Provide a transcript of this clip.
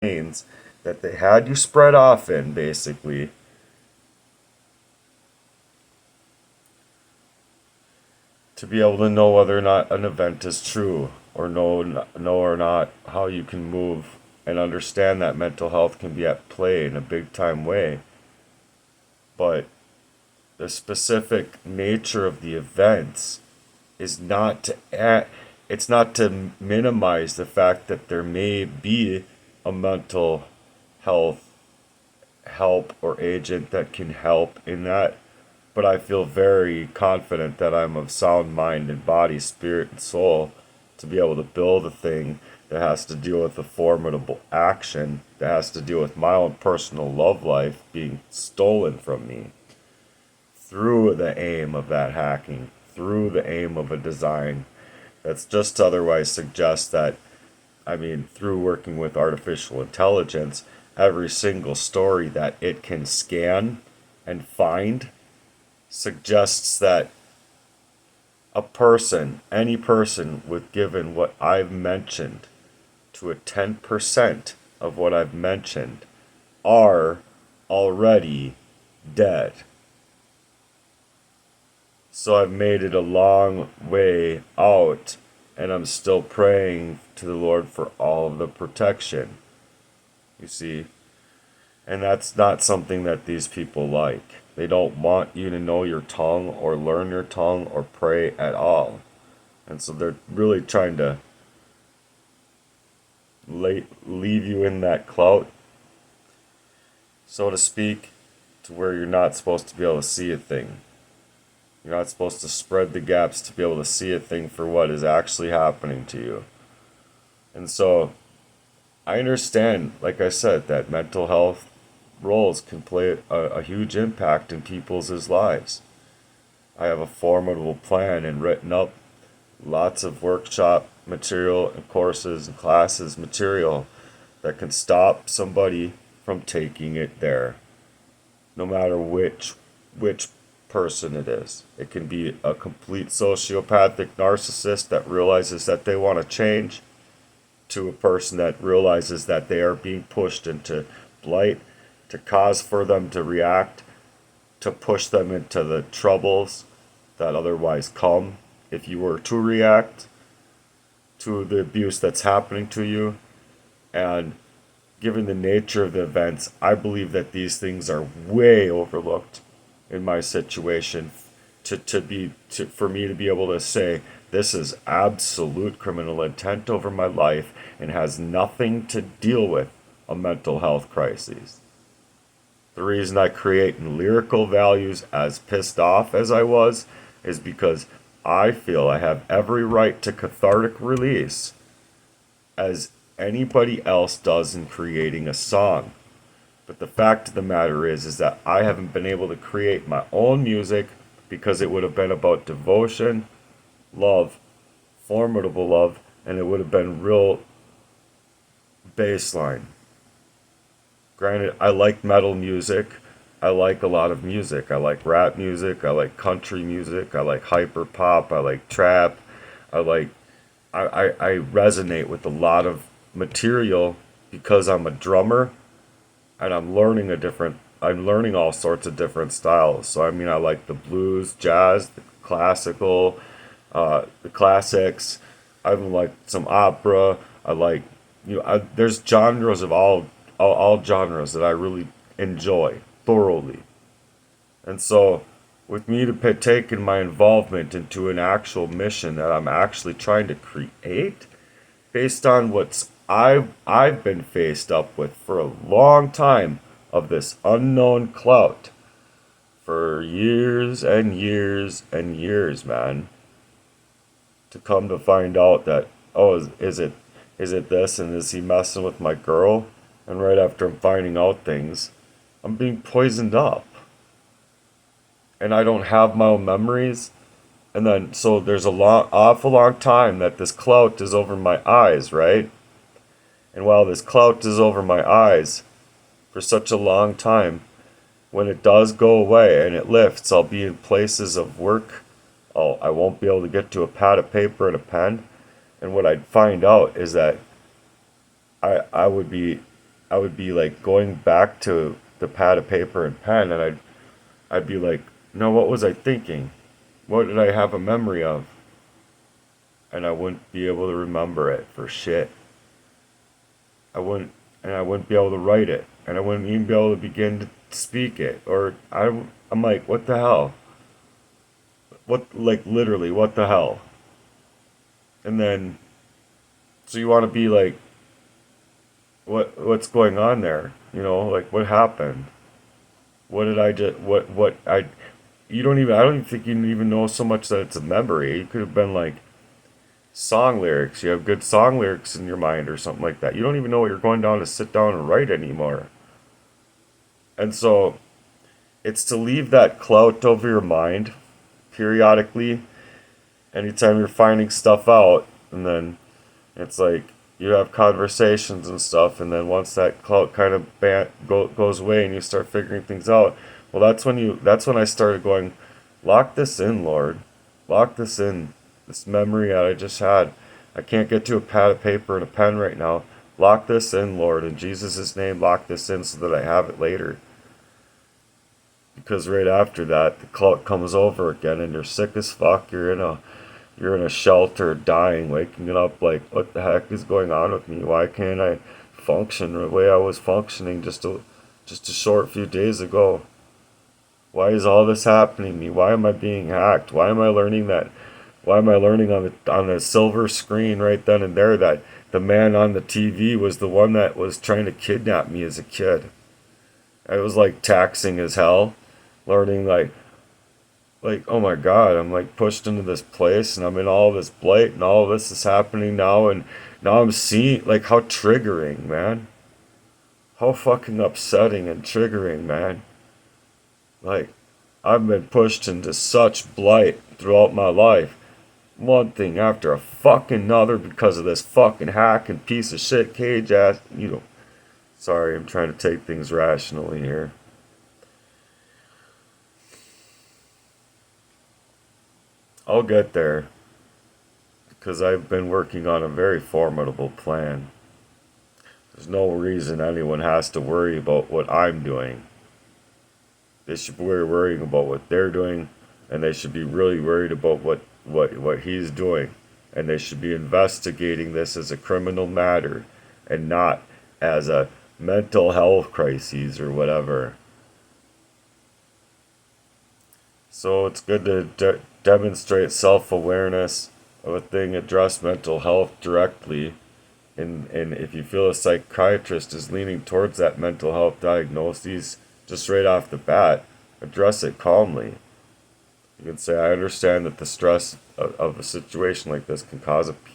lanes that they had you spread off in, basically, to be able to know whether or not an event is true, or know or not how you can move and understand that mental health can be at play in a big time way. But the specific nature of the events is not to it's not to minimize the fact that there may be a mental health help or agent that can help in that, but I feel very confident that I'm of sound mind and body, spirit, and soul to be able to build a thing that has to deal with a formidable action, that has to deal with my own personal love life being stolen from me through the aim of that hacking, through the aim of a design that's just otherwise suggests that, I mean, through working with artificial intelligence, every single story that it can scan and find suggests that a person, any person with given what I've mentioned to a 10% of what I've mentioned, are already dead. So I've made it a long way out, and I'm still praying to the Lord for all of the protection, you see. And that's not something that these people like. They don't want you to know your tongue or learn your tongue or pray at all. And so they're really trying to leave you in that clout, so to speak, to where you're not supposed to be able to see a thing. You're not supposed to spread the gaps to be able to see a thing for what is actually happening to you. And so I understand, like I said, that mental health roles can play a huge impact in people's lives. I have a formidable plan and written up lots of workshop material and courses and classes material that can stop somebody from taking it there, no matter which person it is. It can be a complete sociopathic narcissist that realizes that they want to change, to a person that realizes that they are being pushed into blight, to cause for them to react, to push them into the troubles that otherwise come if you were to react to the abuse that's happening to you. And given the nature of the events, I believe that these things are way overlooked in my situation, for me to be able to say this is absolute criminal intent over my life and has nothing to deal with a mental health crisis. The reason I create in lyrical values, as pissed off as I was, is because I feel I have every right to cathartic release as anybody else does in creating a song. But the fact of the matter is that I haven't been able to create my own music because it would have been about devotion, love, formidable love, and it would have been real baseline. Granted, I like metal music. I like a lot of music. I like rap music. I like country music. I like hyper pop. I like trap. I like I resonate with a lot of material because I'm a drummer and I'm learning all sorts of different styles. So I mean, I like the blues, jazz, the classical, the classics. I even like some opera. I like, there's genres of all genres that I really enjoy thoroughly. And so with me to partake in my involvement into an actual mission that I'm actually trying to create based on I've been faced up with for a long time, of this unknown clout for years and years and years, man. To come to find out that, oh, is it this, and is he messing with my girl? And right after I'm finding out things, I'm being poisoned up, and I don't have my own memories. And then so there's a awful long time that this clout is over my eyes, right? And while this clout is over my eyes for such a long time, when it does go away and it lifts, I'll be in places of work. I won't be able to get to a pad of paper and a pen. And what I'd find out is that I would be I would be like going back to the pad of paper and pen, and I'd be like, no, what was I thinking? What did I have a memory of? And I wouldn't be able to remember it for shit. I wouldn't, and I wouldn't be able to write it, and I wouldn't even be able to begin to speak it. I'm like, what the hell? What, like, literally, what the hell? And then, so you want to be like, what's going on there? You know, like, what happened? What did I just, what, I, you don't even, I don't even think you even know so much that it's a memory. You could have been like, song lyrics. You have good song lyrics in your mind or something like that. You don't even know what you're going down to sit down and write anymore. And so it's to leave that clout over your mind periodically anytime you're finding stuff out, and then it's like you have conversations and stuff, and then once that clout kind of goes away and you start figuring things out, well, that's when I started going, lock this in, Lord, lock this in, this memory that I just had. I can't get to a pad of paper and a pen right now. Lock this in, Lord, in Jesus' name. Lock this in so that I have it later. Because right after that, the clout comes over again, and you're sick as fuck. You're in a shelter, dying, waking up like, what the heck is going on with me? Why can't I function the way I was functioning just a short few days ago? Why is all this happening to me? Why am I being hacked? Why am I learning that? Why am I learning on the silver screen right then and there that the man on the TV was the one that was trying to kidnap me as a kid? It was like taxing as hell, learning like oh my god, I'm like pushed into this place and I'm in all this blight and all this is happening now, and now I'm seeing like how triggering, man. How fucking upsetting and triggering, man. Like, I've been pushed into such blight throughout my life. One thing after a fucking another because of this fucking hack and piece of shit cage ass, you know. Sorry, I'm trying to take things rationally here. I'll get there because I've been working on a very formidable plan. There's no reason anyone has to worry about what I'm doing. They should be worrying about what they're doing, and they should be really worried about what he's doing. And they should be investigating this as a criminal matter and not as a mental health crisis or whatever. So it's good to demonstrate self-awareness of a thing, address mental health directly, and if you feel a psychiatrist is leaning towards that mental health diagnosis, just right off the bat, address it calmly. You can say, I understand that the stress of a situation like this can cause a